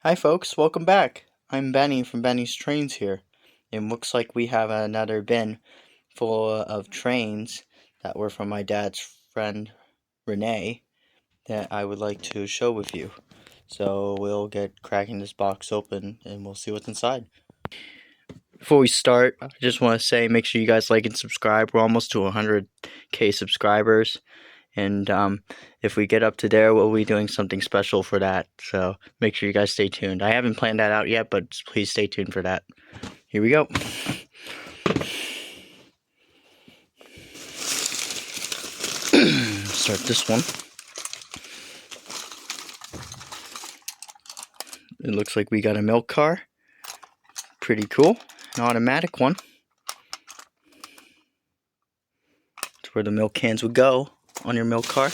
Hi folks, welcome back. I'm Benny from Benny's Trains here. It looks like we have another bin full of trains that were from my dad's friend Renee that I would like to show with you. So we'll get cracking this box open and we'll see what's inside. Before we start, I just want to say make sure you guys like and subscribe. We're almost to 100k subscribers. And if we get up to there, we'll be doing something special for that. So make sure you guys stay tuned. I haven't planned that out yet, but please stay tuned for that. Here we go. Start this one. It looks like we got a milk car. Pretty cool. An automatic one. It's where the milk cans would go on your milk car.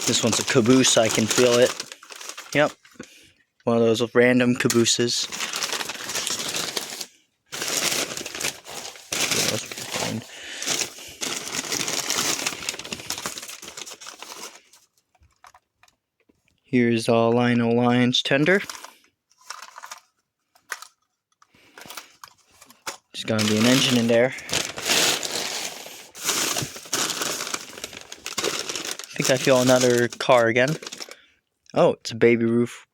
This one's a caboose, I can feel it. Yep. One of those random cabooses. Here's Lionel Lion's tender. There's gonna be an engine in there. I think I feel another car again. Oh, it's a Baby Ruth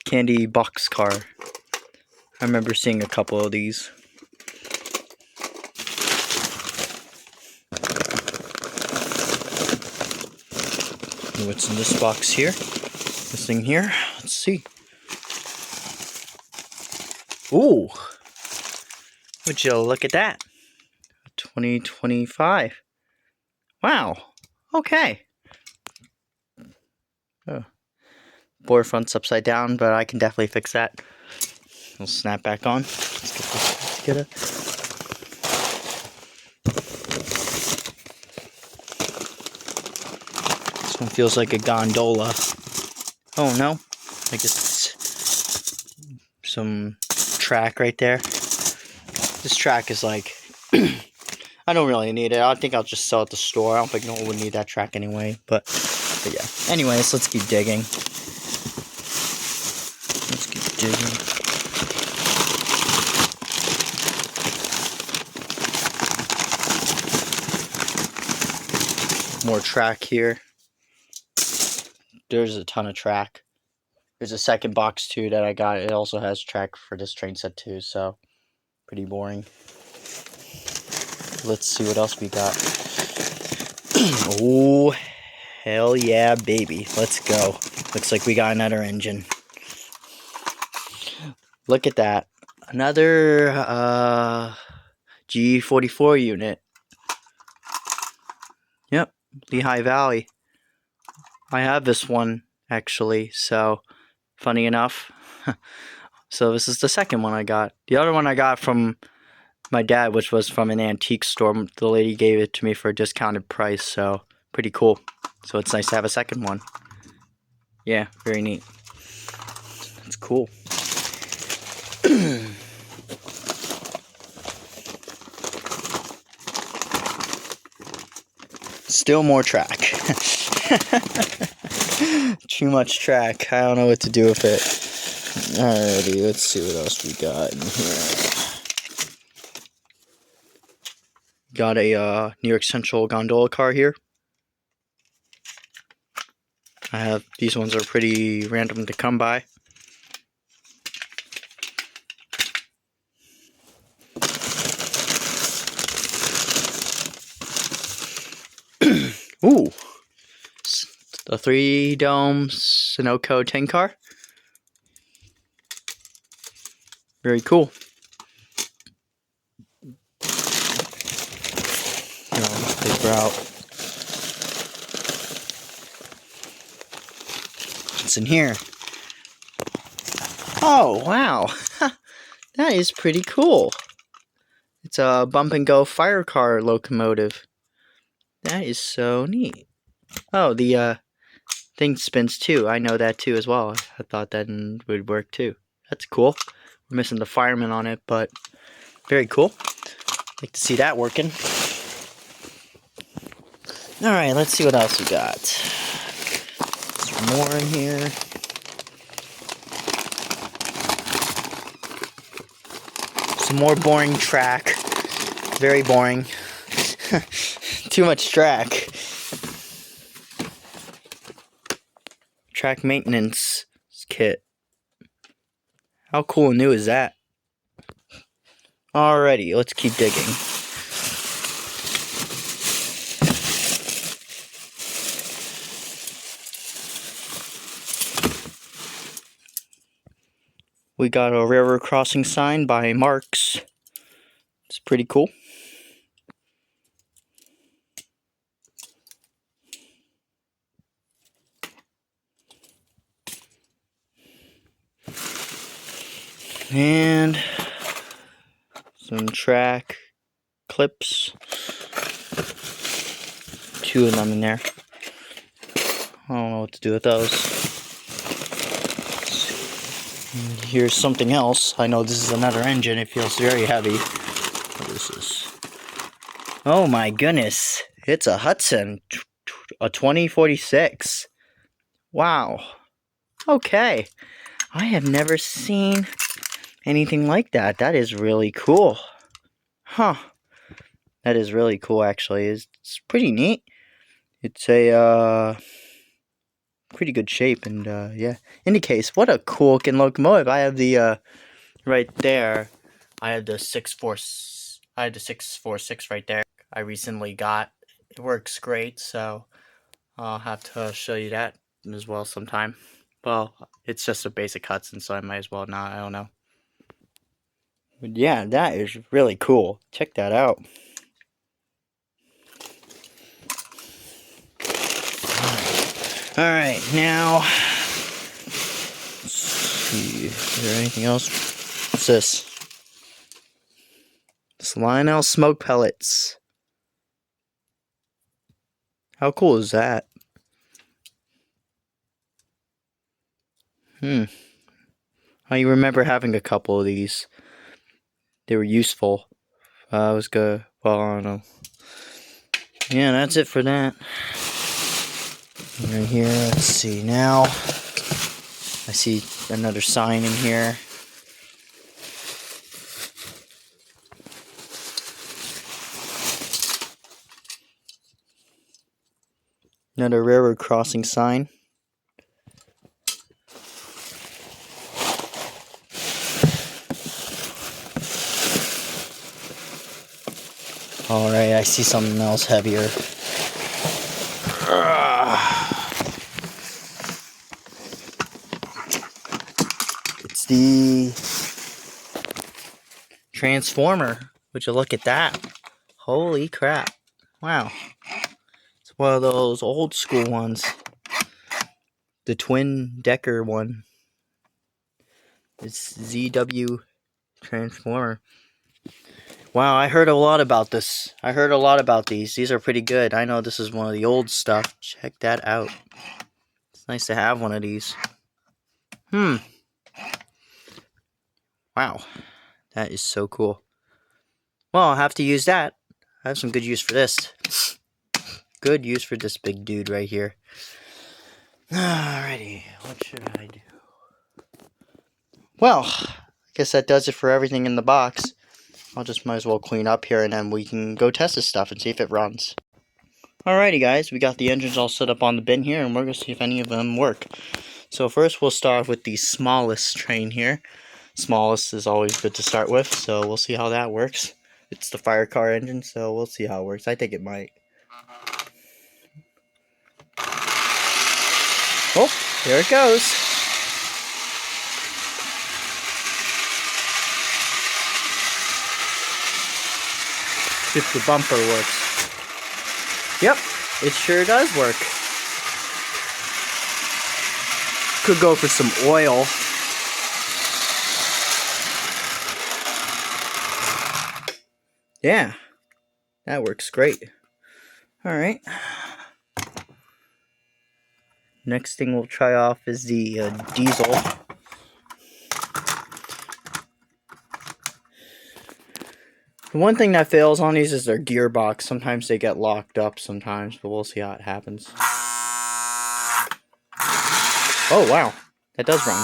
candy box car. I remember seeing a couple of these. What's in this box here? This thing here? Let's see. Ooh! Would you look at that? 2025. Wow. Okay. Oh. Board front's upside down, but I can definitely fix that. It'll snap back on. Let's get this together. This one feels like a gondola. Oh no. I guess it's some track right there. This track is like, I don't really need it. I think I'll just sell it at the store. I don't think no one would need that track anyway, but yeah. Anyways, let's keep digging. Let's keep digging. More track here. There's a ton of track. There's a second box too that I got. It also has track for this train set too, so pretty boring. Let's see what else we got. Oh, hell yeah, baby. Let's go. Looks like we got another engine. Look at that. Another G44 unit. Yep, Lehigh Valley. I have this one, actually, so funny enough. So this is the second one I got. The other one I got from my dad, which was from an antique store. The lady gave it to me for a discounted price, so pretty cool. So it's nice to have a second one. Yeah, very neat. That's cool. Still more track. Too much track. I don't know what to do with it. Alrighty, let's see what else we got in here. Got a New York Central gondola car here. These ones are pretty random to come by. Ooh, the 3-dome Sunoco 10 car. Very cool. Paper out. What's in here? Oh, wow. That is pretty cool. It's a bump and go fire car locomotive. That is so neat. Oh, the thing spins too. I know that too as well. I thought that would work too. That's cool. We're missing the fireman on it, but very cool. Like to see that working. Alright, let's see what else we got. Some more in here. Some more boring track. Very boring. Too much track. Track maintenance kit. How cool and new is that? Alrighty, let's keep digging. We got a railroad crossing sign by Marks. It's pretty cool. And some track clips. 2 of them in there. I don't know what to do with those. And here's something else. I know this is another engine. It feels very heavy. What is this? Oh my goodness. It's a Hudson. A 2046. Wow. Okay. I have never seen anything like that. That is really cool. Huh. That is really cool, actually. It's pretty neat. It's a, pretty good shape, and, yeah. In any case, what a cool looking locomotive. I have the, right there. I have the 646 right there. I recently got. It works great, so I'll have to show you that as well sometime. Well, it's just a basic Hudson, so I might as well not. I don't know. But yeah, that is really cool. Check that out. Alright, now, let's see, is there anything else? What's this? It's Lionel smoke pellets. How cool is that? I remember having a couple of these. They were useful. I was good. Well, I don't know. Yeah, that's it for that. Right here, let's see now. I see another sign in here. Another railroad crossing sign. Alright, I see something else heavier. It's the transformer. Would you look at that? Holy crap. Wow. It's one of those old school ones. The twin decker one. It's ZW transformer. Wow, I heard a lot about this. I heard a lot about these. These are pretty good. I know this is one of the old stuff. Check that out. It's nice to have one of these. Wow. That is so cool. Well, I'll have to use that. I have some good use for this. Good use for this big dude right here. Alrighty, what should I do? Well, I guess that does it for everything in the box. I'll just might as well clean up here, and then we can go test this stuff and see if it runs. Alrighty guys, we got the engines all set up on the bin here, and we're going to see if any of them work. So first we'll start with the smallest train here. Smallest is always good to start with, so we'll see how that works. It's the fire car engine, so we'll see how it works. I think it might. Oh, there it goes. If the bumper works. Yep, it sure does work. Could go for some oil. Yeah, that works great. Alright. Next thing we'll try off is the diesel. The one thing that fails on these is their gearbox. Sometimes they get locked up sometimes, but we'll see how it happens. Oh, wow. That does run.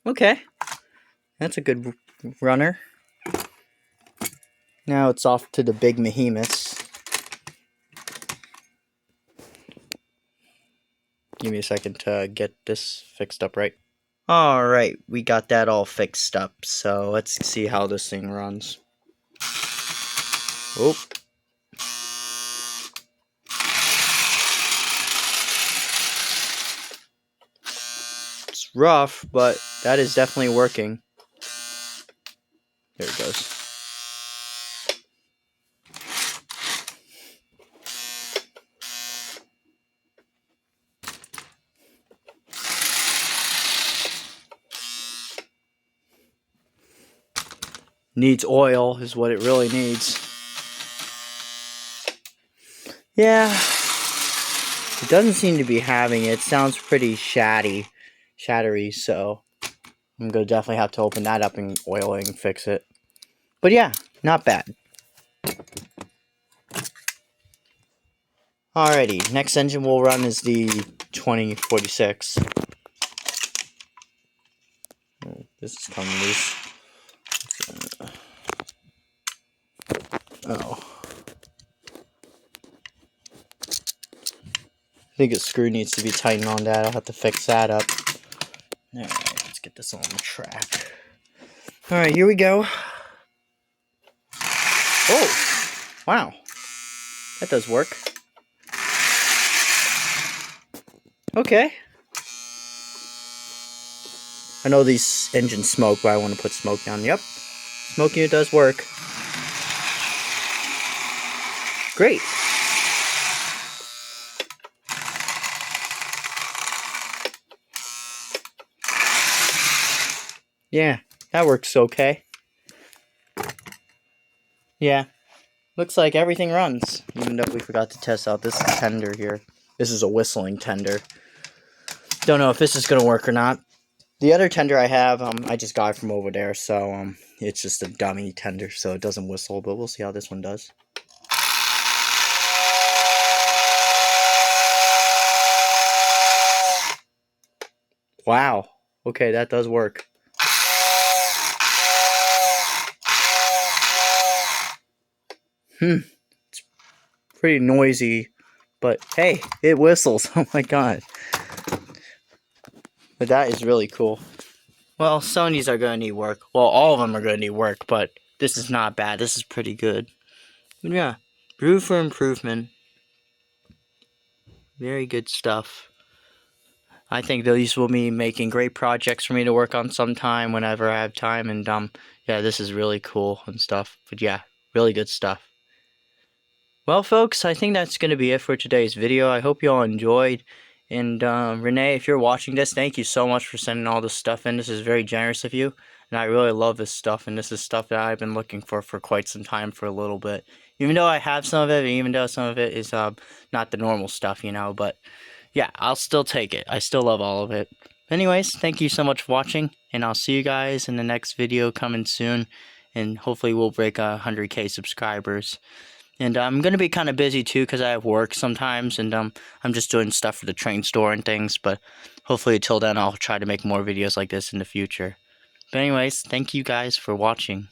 Okay. That's a good runner. Now it's off to the big behemoths. Give me a second to get this fixed up right. Alright, we got that all fixed up, so let's see how this thing runs. Oh. It's rough, but that is definitely working. There it goes. Needs oil is what it really needs. Yeah, it doesn't seem to be having it. It sounds pretty shattery, so I'm gonna definitely have to open that up and oil it and fix it. But yeah, not bad. Alrighty, next engine we'll run is the 2046. This is coming loose. Oh. I think a screw needs to be tightened on that. I'll have to fix that up. Alright, let's get this on the track. Alright, here we go. Oh! Wow. That does work. Okay. I know these engines smoke, but I want to put smoke down. Yep. Smoke unit does work. Great. Yeah, that works okay. Yeah. Looks like everything runs, even though we forgot to test out this tender here. This is a whistling tender. Don't know if this is going to work or not. The other tender I have, I just got it from over there, so it's just a dummy tender, so it doesn't whistle, but we'll see how this one does. Wow. Okay, that does work. It's pretty noisy, but hey, it whistles. Oh my god. But that is really cool. Well, some of these are going to need work. Well, all of them are going to need work, but this is not bad. This is pretty good. But yeah, room for improvement. Very good stuff. I think these will be making great projects for me to work on sometime whenever I have time. And yeah, this is really cool and stuff. But yeah, really good stuff. Well, folks, I think that's going to be it for today's video. I hope you all enjoyed. And Renee, if you're watching this, thank you so much for sending all this stuff in. This is very generous of you. And I really love this stuff. And this is stuff that I've been looking for quite some time, for a little bit. Even though I have some of it, even though some of it is not the normal stuff, you know. But yeah, I'll still take it. I still love all of it. Anyways, thank you so much for watching. And I'll see you guys in the next video coming soon. And hopefully we'll break 100K subscribers. And I'm going to be kind of busy too, because I have work sometimes, and I'm just doing stuff for the train store and things, but hopefully until then I'll try to make more videos like this in the future. But anyways, thank you guys for watching.